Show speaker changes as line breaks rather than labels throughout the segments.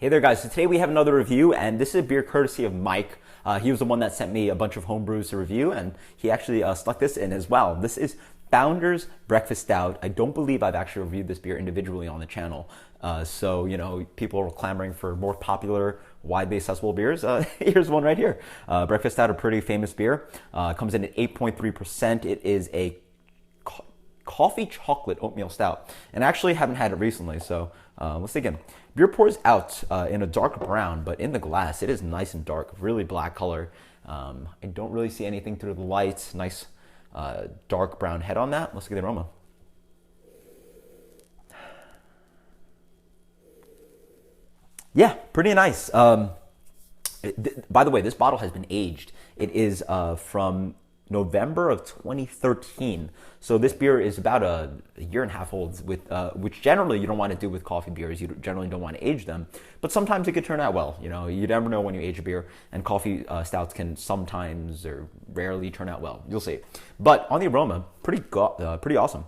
Hey there, guys. So today we have another review, and this is a beer courtesy of Mike. He was the one that sent me a bunch of home brews to review, and he actually snuck this in as well. This is Founder's Breakfast Stout. I don't believe I've actually reviewed this beer individually on the channel. So, you know, people are clamoring for more popular, widely accessible beers. Here's one right here. Breakfast Stout, a pretty famous beer. Comes in at 8.3%. It is a coffee chocolate oatmeal stout, and I actually haven't had it recently, so let's dig in. Beer pours out in a dark brown, but in the glass it is nice and dark, really black color. I don't really see anything through the light. Nice dark brown head on that. Let's get the aroma. Yeah, pretty nice. By the way, this bottle has been aged. It is from November of 2013. So this beer is about a year and a half old, with which generally you don't want to do with coffee beers. You generally don't want to age them, but sometimes it could turn out well. You know, you never know when you age a beer, and coffee stouts can sometimes or rarely turn out well. You'll see. But on the aroma, pretty awesome.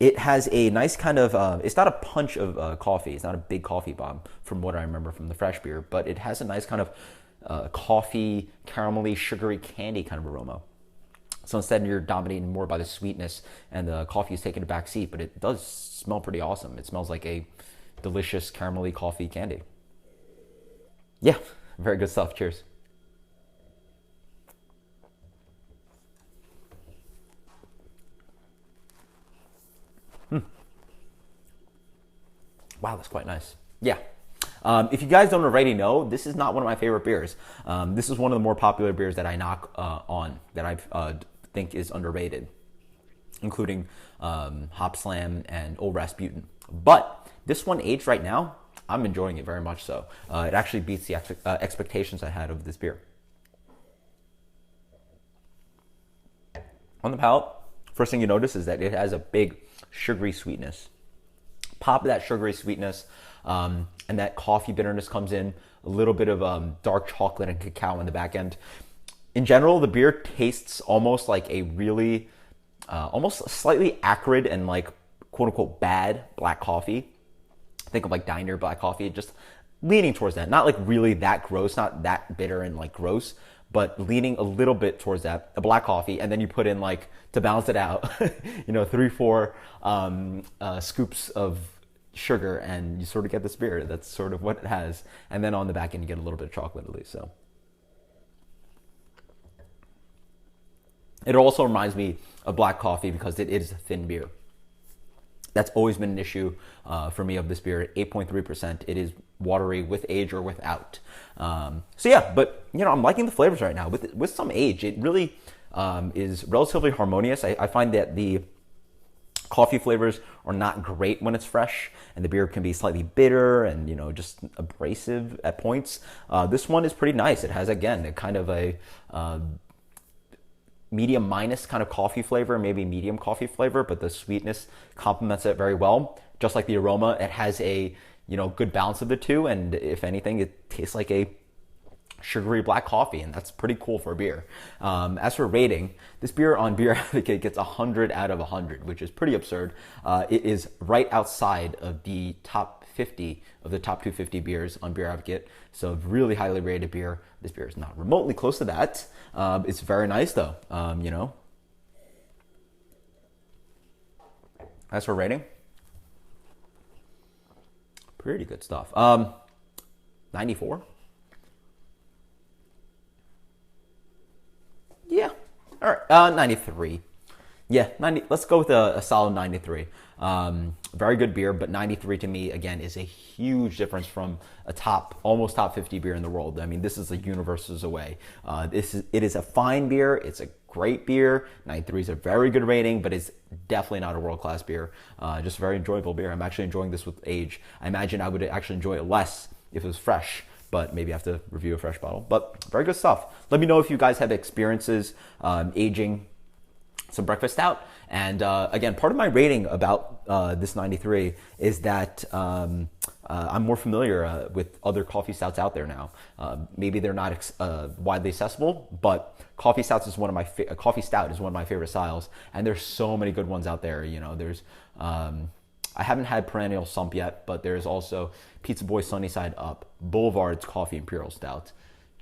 It has a nice kind of, it's not a punch of coffee. It's not a big coffee bomb from what I remember from the fresh beer, but it has a nice kind of coffee, caramelly, sugary candy kind of aroma. So instead you're dominated more by the sweetness, and the coffee is taking a back seat, but it does smell pretty awesome. It smells like a delicious caramelly coffee candy. Yeah, very good stuff. Cheers. Wow, that's quite nice. Yeah. If you guys don't already know, this is not one of my favorite beers. This is one of the more popular beers that I knock on, that I think is underrated, including Hop Slam and Old Rasputin. But this one aged right now, I'm enjoying it very much so. It actually beats the expectations I had of this beer. On the palate, first thing you notice is that it has a big sugary sweetness. Pop of that sugary sweetness, and that coffee bitterness comes in, a little bit of dark chocolate and cacao in the back end. In general, the beer tastes almost like a really, almost slightly acrid and like quote unquote bad black coffee. Think of like diner black coffee, just leaning towards that. Not like really that gross, not that bitter and like gross, but leaning a little bit towards that, a black coffee, and then you put in, like, to balance it out, you know, 3-4 scoops of sugar, and you sort of get this beer. That's sort of what it has. And then on the back end, you get a little bit of chocolate at least. So it also reminds me of black coffee because it is a thin beer. That's always been an issue for me of this beer. At 8.3%, it is watery with age or without. So yeah, but you know, I'm liking the flavors right now. With some age, it really is relatively harmonious. I find that the coffee flavors are not great when it's fresh, and the beer can be slightly bitter and, you know, just abrasive at points. This one is pretty nice. It has, again, a kind of a medium minus kind of coffee flavor, maybe medium coffee flavor, but the sweetness complements it very well. Just like the aroma, it has a, you know, good balance of the two, and if anything, it tastes like a sugary black coffee, and that's pretty cool for a beer. As for rating, this beer on Beer Advocate gets 100 out of 100, which is pretty absurd. It is right outside of the top 50 of the top 250 beers on Beer Advocate, so really highly rated beer. This beer is not remotely close to that. It's very nice though, you know. As for rating, pretty good stuff. 94. Yeah. All right. 93. Yeah, 90. Let's go with a solid 93. Very good beer, but 93 to me, again, is a huge difference from a almost top 50 beer in the world. I mean, this is like universes away. It is a fine beer. It's a great beer. 93 is a very good rating, but it's definitely not a world-class beer. Just a very enjoyable beer. I'm actually enjoying this with age. I imagine I would actually enjoy it less if it was fresh, but maybe I have to review a fresh bottle. But very good stuff. Let me know if you guys have experiences aging some breakfast stout. And again, part of my rating about this 93 is that I'm more familiar with other coffee stouts out there now. Maybe they're not widely accessible, but coffee stout is one of my favorite styles, and there's so many good ones out there. You know, there's I haven't had Perennial Sump yet, but there's also Pizza Boy Sunnyside Up, Boulevard's Coffee Imperial Stout,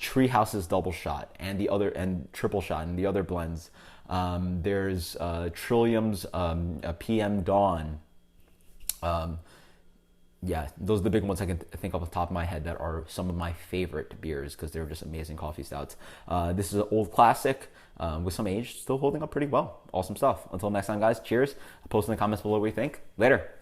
Treehouse's Double Shot, and Triple Shot, and the other blends. There's Trillium's PM Dawn. Yeah, those are the big ones I can think off the top of my head that are some of my favorite beers because they're just amazing coffee stouts. This is an old classic with some age, still holding up pretty well. Awesome stuff. Until next time, guys, cheers. Post in the comments below what you think. Later.